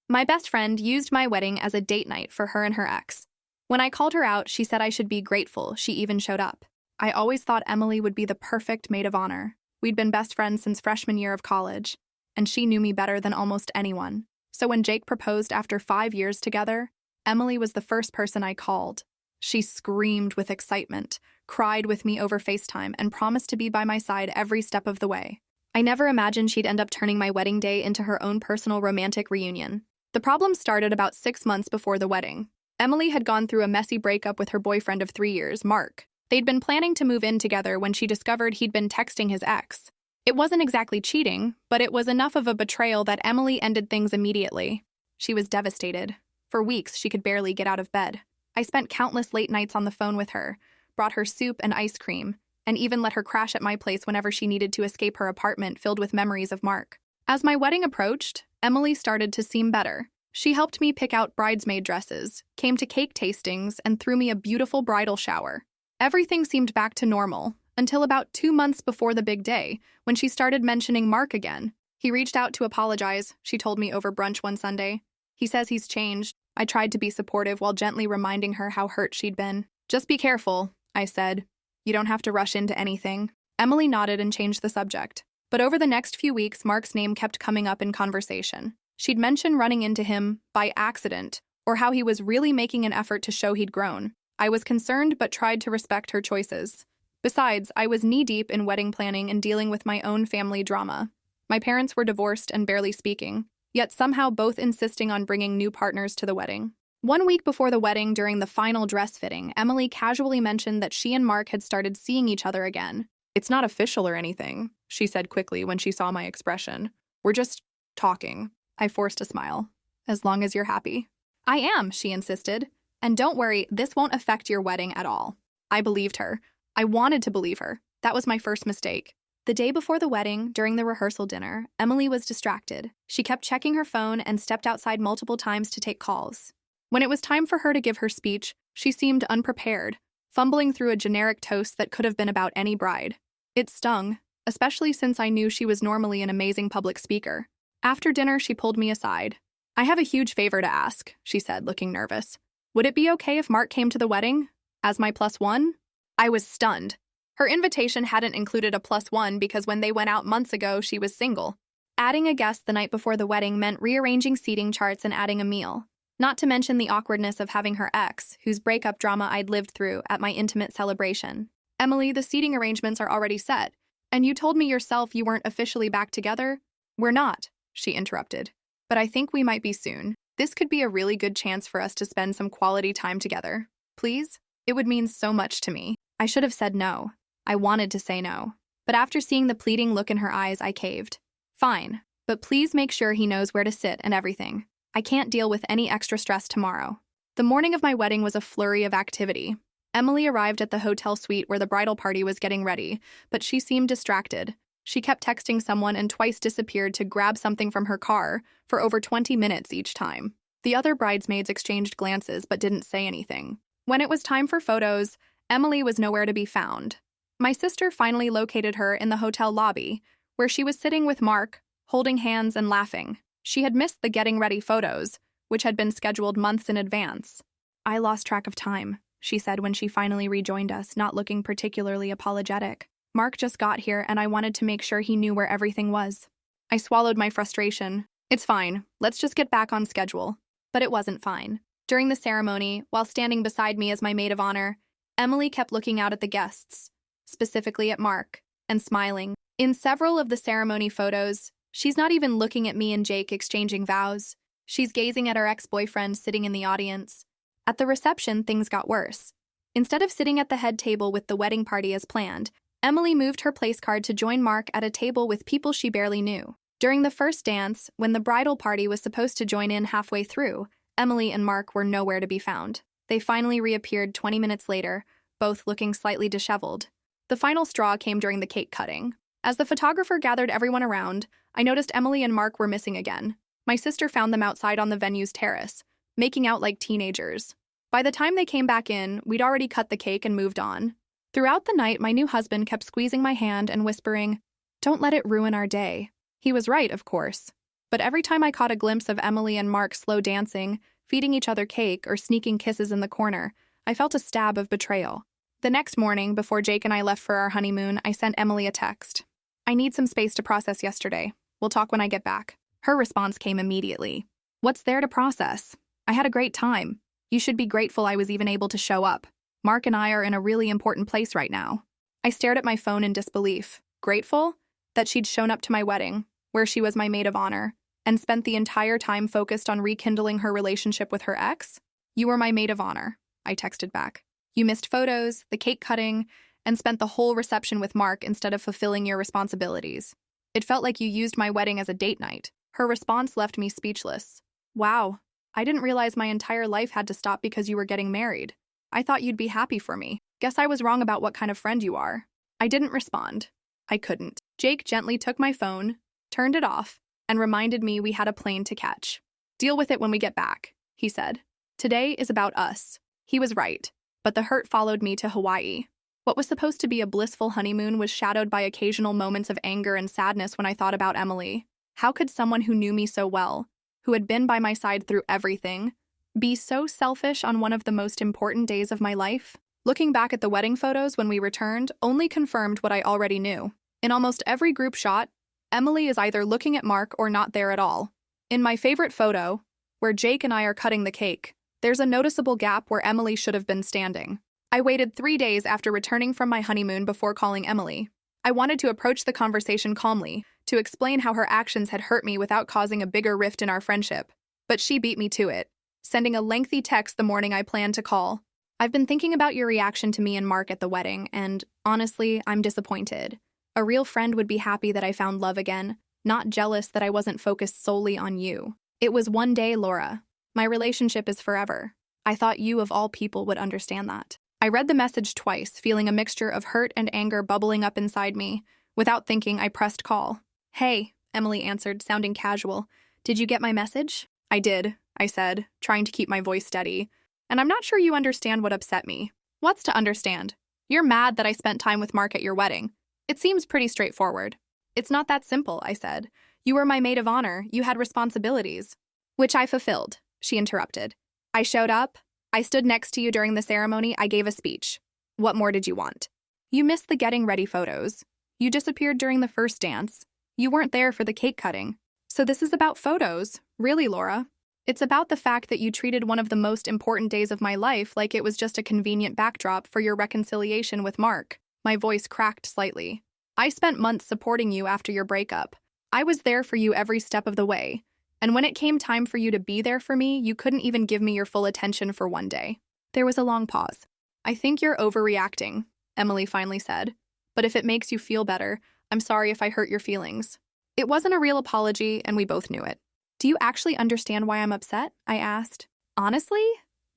My best friend used my wedding as a date night for her and her ex. When I called her out, she said I should be grateful she even showed up. I always thought Emily would be the perfect maid of honor. We'd been best friends since freshman year of college, and she knew me better than almost anyone. So when Jake proposed after 5 years together, Emily was the first person I called. She screamed with excitement, cried with me over FaceTime, and promised to be by my side every step of the way. I never imagined she'd end up turning my wedding day into her own personal romantic reunion. The problem started about 6 months before the wedding. Emily had gone through a messy breakup with her boyfriend of 3 years, Mark. They'd been planning to move in together when she discovered he'd been texting his ex. It wasn't exactly cheating, but it was enough of a betrayal that Emily ended things immediately. She was devastated. For weeks, she could barely get out of bed. I spent countless late nights on the phone with her, brought her soup and ice cream, and even let her crash at my place whenever she needed to escape her apartment filled with memories of Mark. As my wedding approached, Emily started to seem better. She helped me pick out bridesmaid dresses, came to cake tastings, and threw me a beautiful bridal shower. Everything seemed back to normal, until about 2 months before the big day, when she started mentioning Mark again. He reached out to apologize, she told me over brunch one Sunday. He says he's changed. I tried to be supportive while gently reminding her how hurt she'd been. Just be careful, I said. You don't have to rush into anything. Emily nodded and changed the subject. But over the next few weeks, Mark's name kept coming up in conversation. She'd mention running into him by accident, or how he was really making an effort to show he'd grown. I was concerned but tried to respect her choices. Besides, I was knee-deep in wedding planning and dealing with my own family drama. My parents were divorced and barely speaking, yet somehow both insisting on bringing new partners to the wedding. 1 week before the wedding, during the final dress fitting, Emily casually mentioned that she and Mark had started seeing each other again. It's not official or anything, she said quickly when she saw my expression. We're just talking. I forced a smile. As long as you're happy. I am, she insisted. And don't worry, this won't affect your wedding at all. I believed her. I wanted to believe her. That was my first mistake. The day before the wedding, during the rehearsal dinner, Emily was distracted. She kept checking her phone and stepped outside multiple times to take calls. When it was time for her to give her speech, she seemed unprepared, fumbling through a generic toast that could have been about any bride. It stung, especially since I knew she was normally an amazing public speaker. After dinner, she pulled me aside. I have a huge favor to ask, she said, looking nervous. Would it be okay if Mark came to the wedding? As my +1? I was stunned. Her invitation hadn't included a +1 because when they went out months ago, she was single. Adding a guest the night before the wedding meant rearranging seating charts and adding a meal. Not to mention the awkwardness of having her ex, whose breakup drama I'd lived through, at my intimate celebration. Emily, the seating arrangements are already set, and you told me yourself you weren't officially back together? We're not, she interrupted. But I think we might be soon. This could be a really good chance for us to spend some quality time together. Please? It would mean so much to me. I should have said no. I wanted to say no. But after seeing the pleading look in her eyes, I caved. Fine, but please make sure he knows where to sit and everything. I can't deal with any extra stress tomorrow. The morning of my wedding was a flurry of activity. Emily arrived at the hotel suite where the bridal party was getting ready, but she seemed distracted. She kept texting someone and twice disappeared to grab something from her car for over 20 minutes each time. The other bridesmaids exchanged glances but didn't say anything. When it was time for photos, Emily was nowhere to be found. My sister finally located her in the hotel lobby, where she was sitting with Mark, holding hands and laughing. She had missed the getting ready photos, which had been scheduled months in advance. I lost track of time, she said when she finally rejoined us, not looking particularly apologetic. Mark just got here and I wanted to make sure he knew where everything was. I swallowed my frustration. It's fine, let's just get back on schedule. But it wasn't fine. During the ceremony, while standing beside me as my maid of honor, Emily kept looking out at the guests, specifically at Mark, and smiling. In several of the ceremony photos, she's not even looking at me and Jake exchanging vows. She's gazing at our ex-boyfriend sitting in the audience. At the reception, things got worse. Instead of sitting at the head table with the wedding party as planned, Emily moved her place card to join Mark at a table with people she barely knew. During the first dance, when the bridal party was supposed to join in halfway through, Emily and Mark were nowhere to be found. They finally reappeared 20 minutes later, both looking slightly disheveled. The final straw came during the cake cutting. As the photographer gathered everyone around, I noticed Emily and Mark were missing again. My sister found them outside on the venue's terrace, making out like teenagers. By the time they came back in, we'd already cut the cake and moved on. Throughout the night, my new husband kept squeezing my hand and whispering, "Don't let it ruin our day." He was right, of course. But every time I caught a glimpse of Emily and Mark slow dancing, feeding each other cake, or sneaking kisses in the corner, I felt a stab of betrayal. The next morning, before Jake and I left for our honeymoon, I sent Emily a text. "I need some space to process yesterday. We'll talk when I get back." Her response came immediately. "What's there to process? I had a great time. You should be grateful I was even able to show up. Mark and I are in a really important place right now." I stared at my phone in disbelief. Grateful? That she'd shown up to my wedding, where she was my maid of honor, and spent the entire time focused on rekindling her relationship with her ex? "You were my maid of honor," I texted back. "You missed photos, the cake cutting, and spent the whole reception with Mark instead of fulfilling your responsibilities. It felt like you used my wedding as a date night." Her response left me speechless. "Wow, I didn't realize my entire life had to stop because you were getting married. I thought you'd be happy for me. Guess I was wrong about what kind of friend you are." I didn't respond. I couldn't. Jake gently took my phone, turned it off, and reminded me we had a plane to catch. "Deal with it when we get back," he said. "Today is about us." He was right, but the hurt followed me to Hawaii. What was supposed to be a blissful honeymoon was shadowed by occasional moments of anger and sadness when I thought about Emily. How could someone who knew me so well, who had been by my side through everything, be so selfish on one of the most important days of my life? Looking back at the wedding photos when we returned only confirmed what I already knew. In almost every group shot, Emily is either looking at Mark or not there at all. In my favorite photo, where Jake and I are cutting the cake, there's a noticeable gap where Emily should have been standing. I waited 3 days after returning from my honeymoon before calling Emily. I wanted to approach the conversation calmly, to explain how her actions had hurt me without causing a bigger rift in our friendship. But she beat me to it, sending a lengthy text the morning I planned to call. "I've been thinking about your reaction to me and Mark at the wedding, and honestly, I'm disappointed. A real friend would be happy that I found love again, not jealous that I wasn't focused solely on you. It was one day, Laura. My relationship is forever. I thought you, of all people, would understand that." I read the message twice, feeling a mixture of hurt and anger bubbling up inside me. Without thinking, I pressed call. "Hey," Emily answered, sounding casual. "Did you get my message?" "I did," I said, trying to keep my voice steady. "And I'm not sure you understand what upset me." "What's to understand? You're mad that I spent time with Mark at your wedding. It seems pretty straightforward." "It's not that simple," I said. "You were my maid of honor. You had responsibilities." "Which I fulfilled," she interrupted. "I showed up. I stood next to you during the ceremony. I gave a speech. What more did you want? You missed the getting ready photos. You disappeared during the first dance. You weren't there for the cake cutting. So this is about photos, really, Laura. It's about the fact that you treated one of the most important days of my life like it was just a convenient backdrop for your reconciliation with Mark." My voice cracked slightly. "I spent months supporting you after your breakup. I was there for you every step of the way. And when it came time for you to be there for me, you couldn't even give me your full attention for one day." There was a long pause. "I think you're overreacting," Emily finally said. "But if it makes you feel better, I'm sorry if I hurt your feelings." It wasn't a real apology, and we both knew it. "Do you actually understand why I'm upset?" I asked. "Honestly?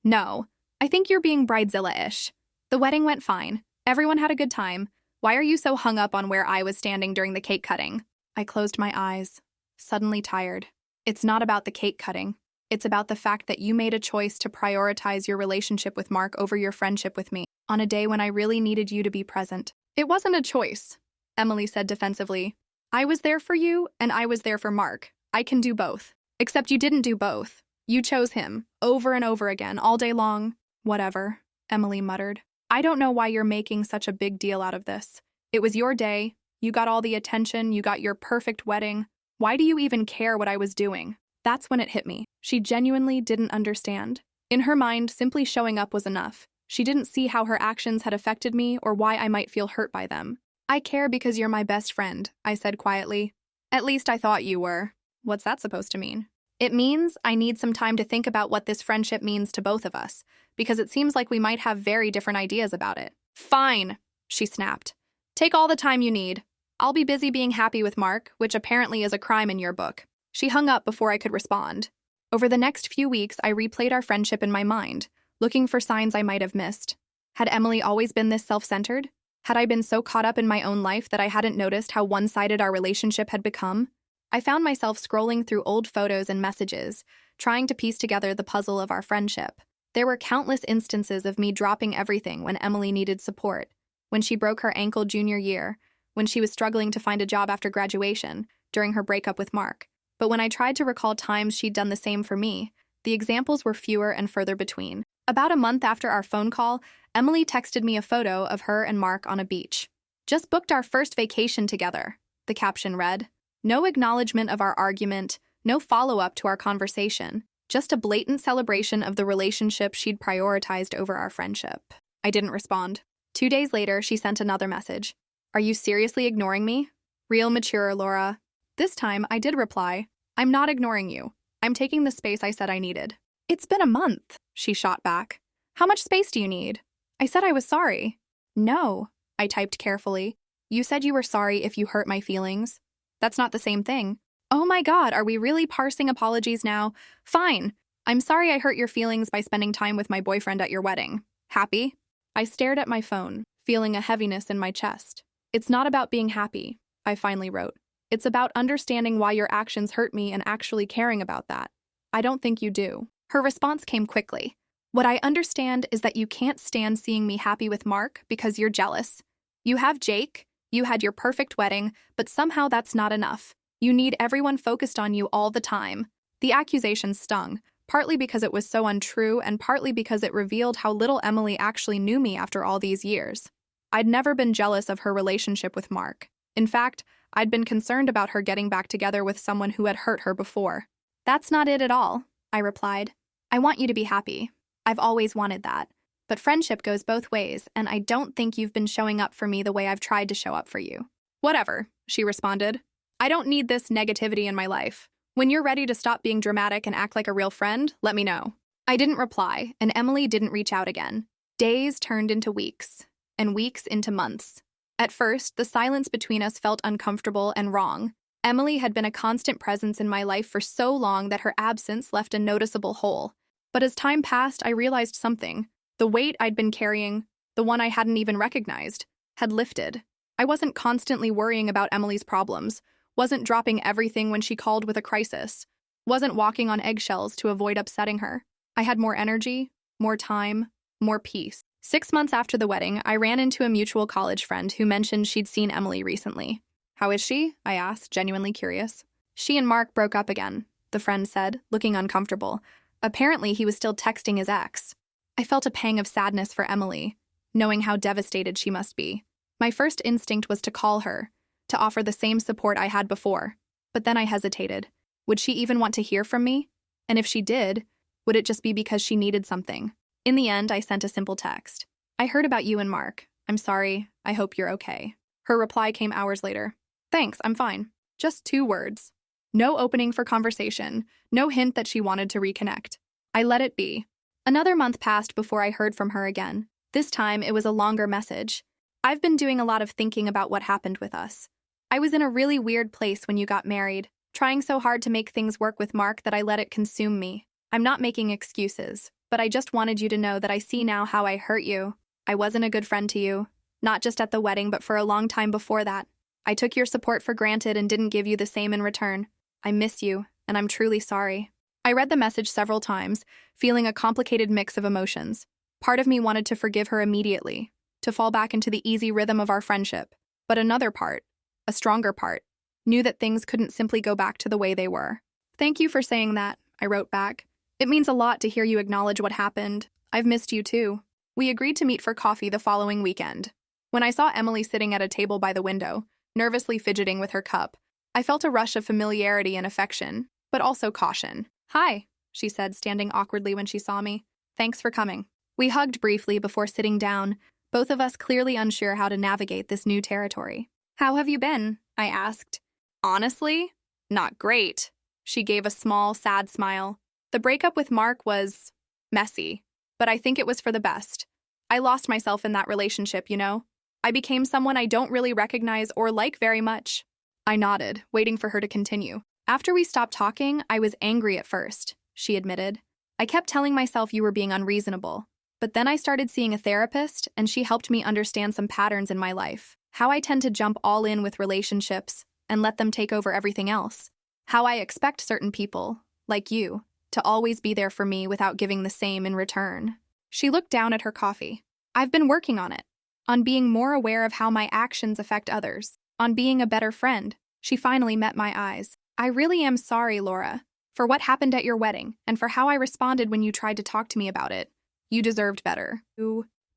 No. I think you're being bridezilla-ish. The wedding went fine. Everyone had a good time. Why are you so hung up on where I was standing during the cake cutting?" I closed my eyes, suddenly tired. "It's not about the cake cutting. It's about the fact that you made a choice to prioritize your relationship with Mark over your friendship with me, on a day when I really needed you to be present." "It wasn't a choice," Emily said defensively. "I was there for you, and I was there for Mark. I can do both." "Except you didn't do both. You chose him, over and over again, all day long." "Whatever," Emily muttered. "I don't know why you're making such a big deal out of this. It was your day. You got all the attention. You got your perfect wedding. Why do you even care what I was doing?" That's when it hit me. She genuinely didn't understand. In her mind, simply showing up was enough. She didn't see how her actions had affected me or why I might feel hurt by them. "I care because you're my best friend," I said quietly. "At least I thought you were." "What's that supposed to mean?" "It means I need some time to think about what this friendship means to both of us, because it seems like we might have very different ideas about it." "Fine," she snapped. "Take all the time you need. I'll be busy being happy with Mark, which apparently is a crime in your book." She hung up before I could respond. Over the next few weeks, I replayed our friendship in my mind, looking for signs I might have missed. Had Emily always been this self-centered? Had I been so caught up in my own life that I hadn't noticed how one-sided our relationship had become? I found myself scrolling through old photos and messages, trying to piece together the puzzle of our friendship. There were countless instances of me dropping everything when Emily needed support, when she broke her ankle junior year, when she was struggling to find a job after graduation, during her breakup with Mark. But when I tried to recall times she'd done the same for me, the examples were fewer and further between. About a month after our phone call, Emily texted me a photo of her and Mark on a beach. "Just booked our first vacation together," the caption read. No acknowledgement of our argument, no follow-up to our conversation, just a blatant celebration of the relationship she'd prioritized over our friendship. I didn't respond. 2 days later, she sent another message. "Are you seriously ignoring me?" Real mature, Laura. This time, I did reply. "I'm not ignoring you. I'm taking the space I said I needed." "It's been a month," she shot back. "How much space do you need?" I said I was sorry. "No," I typed carefully. "You said you were sorry if you hurt my feelings. That's not the same thing." "Oh my God, are we really parsing apologies now? Fine. I'm sorry I hurt your feelings by spending time with my boyfriend at your wedding. Happy?" I stared at my phone, feeling a heaviness in my chest. "It's not about being happy," I finally wrote. "It's about understanding why your actions hurt me and actually caring about that. I don't think you do." Her response came quickly. "What I understand is that you can't stand seeing me happy with Mark because you're jealous. You have Jake, you had your perfect wedding, but somehow that's not enough. You need everyone focused on you all the time." The accusation stung, partly because it was so untrue and partly because it revealed how little Emily actually knew me after all these years. I'd never been jealous of her relationship with Mark. In fact, I'd been concerned about her getting back together with someone who had hurt her before. "That's not it at all," I replied. "I want you to be happy. I've always wanted that. But friendship goes both ways, and I don't think you've been showing up for me the way I've tried to show up for you." "Whatever," she responded. "I don't need this negativity in my life. When you're ready to stop being dramatic and act like a real friend, let me know." I didn't reply, and Emily didn't reach out again. Days turned into weeks, and weeks into months. At first, the silence between us felt uncomfortable and wrong. Emily had been a constant presence in my life for so long that her absence left a noticeable hole. But as time passed, I realized something. The weight I'd been carrying, the one I hadn't even recognized, had lifted. I wasn't constantly worrying about Emily's problems, wasn't dropping everything when she called with a crisis, wasn't walking on eggshells to avoid upsetting her. I had more energy, more time, more peace. 6 months after the wedding, I ran into a mutual college friend who mentioned she'd seen Emily recently. "How is she?" I asked, genuinely curious. "She and Mark broke up again," the friend said, looking uncomfortable. Apparently, he was still texting his ex. I felt a pang of sadness for Emily, knowing how devastated she must be. My first instinct was to call her, to offer the same support I had before. But then I hesitated. Would she even want to hear from me? And if she did, would it just be because she needed something? In the end, I sent a simple text. "I heard about you and Mark. I'm sorry. I hope you're okay." Her reply came hours later. "Thanks, I'm fine." Just 2 words. No opening for conversation, no hint that she wanted to reconnect. I let it be. Another month passed before I heard from her again. This time, it was a longer message. "I've been doing a lot of thinking about what happened with us. I was in a really weird place when you got married, trying so hard to make things work with Mark that I let it consume me. I'm not making excuses, but I just wanted you to know that I see now how I hurt you. I wasn't a good friend to you, not just at the wedding, but for a long time before that. I took your support for granted and didn't give you the same in return. I miss you, and I'm truly sorry." I read the message several times, feeling a complicated mix of emotions. Part of me wanted to forgive her immediately, to fall back into the easy rhythm of our friendship. But another part, a stronger part, knew that things couldn't simply go back to the way they were. "Thank you for saying that," I wrote back. "It means a lot to hear you acknowledge what happened. I've missed you too." We agreed to meet for coffee the following weekend. When I saw Emily sitting at a table by the window, nervously fidgeting with her cup, I felt a rush of familiarity and affection, but also caution. "Hi," she said, standing awkwardly when she saw me. "Thanks for coming." We hugged briefly before sitting down, both of us clearly unsure how to navigate this new territory. "How have you been?" I asked. "Honestly, not great." She gave a small, sad smile. "The breakup with Mark was messy, but I think it was for the best. I lost myself in that relationship, you know? I became someone I don't really recognize or like very much." I nodded, waiting for her to continue. "After we stopped talking, I was angry at first," she admitted. "I kept telling myself you were being unreasonable. But then I started seeing a therapist, and she helped me understand some patterns in my life. How I tend to jump all in with relationships and let them take over everything else. How I expect certain people, like you, to always be there for me without giving the same in return." She looked down at her coffee. "I've been working on it. On being more aware of how my actions affect others. On being a better friend." She finally met my eyes. I really am sorry, Laura, for what happened at your wedding and for how I responded when you tried to talk to me about it. You deserved better.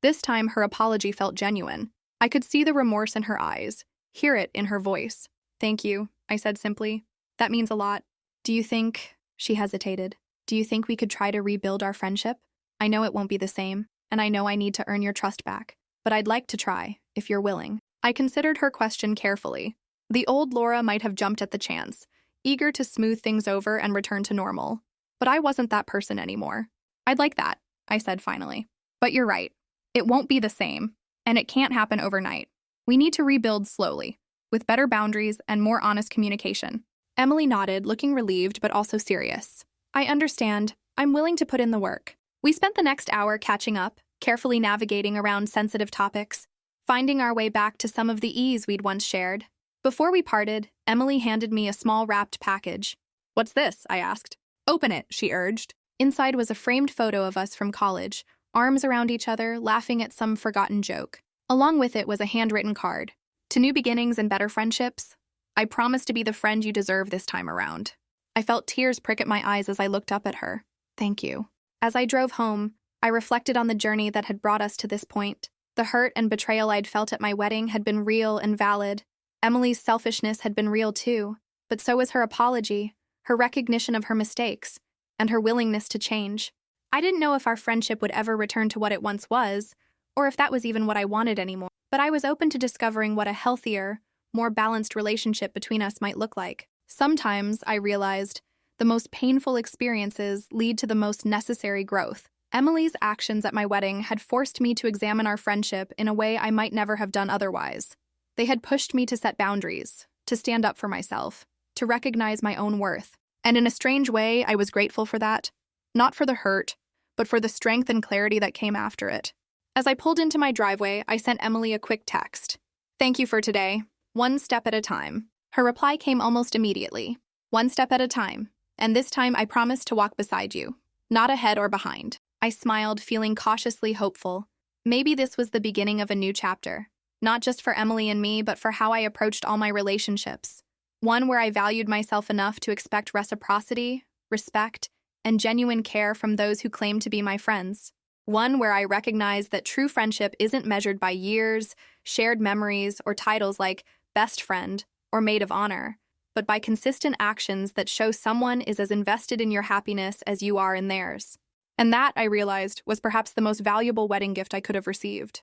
This time, her apology felt genuine. I could see the remorse in her eyes, hear it in her voice. Thank you, I said simply. That means a lot. Do you think, she hesitated, do you think we could try to rebuild our friendship? I know it won't be the same, and I know I need to earn your trust back, but I'd like to try, if you're willing. I considered her question carefully. The old Laura might have jumped at the chance, eager to smooth things over and return to normal. But I wasn't that person anymore. I'd like that, I said finally. But you're right. It won't be the same, and it can't happen overnight. We need to rebuild slowly, with better boundaries and more honest communication. Emily nodded, looking relieved but also serious. I understand. I'm willing to put in the work. We spent the next hour catching up, carefully navigating around sensitive topics, finding our way back to some of the ease we'd once shared. Before we parted, Emily handed me a small wrapped package. What's this? I asked. Open it, she urged. Inside was a framed photo of us from college, arms around each other, laughing at some forgotten joke. Along with it was a handwritten card. To new beginnings and better friendships, I promise to be the friend you deserve this time around. I felt tears prick at my eyes as I looked up at her. Thank you. As I drove home, I reflected on the journey that had brought us to this point. The hurt and betrayal I'd felt at my wedding had been real and valid. Emily's selfishness had been real too, but so was her apology, her recognition of her mistakes, and her willingness to change. I didn't know if our friendship would ever return to what it once was, or if that was even what I wanted anymore, but I was open to discovering what a healthier, more balanced relationship between us might look like. Sometimes, I realized, the most painful experiences lead to the most necessary growth. Emily's actions at my wedding had forced me to examine our friendship in a way I might never have done otherwise. They had pushed me to set boundaries, to stand up for myself, to recognize my own worth. And in a strange way, I was grateful for that. Not for the hurt, but for the strength and clarity that came after it. As I pulled into my driveway, I sent Emily a quick text. Thank you for today. One step at a time. Her reply came almost immediately. One step at a time. And this time I promise to walk beside you, not ahead or behind. I smiled, feeling cautiously hopeful. Maybe this was the beginning of a new chapter. Not just for Emily and me, but for how I approached all my relationships. One where I valued myself enough to expect reciprocity, respect, and genuine care from those who claim to be my friends. One where I recognized that true friendship isn't measured by years, shared memories, or titles like best friend or maid of honor, but by consistent actions that show someone is as invested in your happiness as you are in theirs. And that, I realized, was perhaps the most valuable wedding gift I could have received.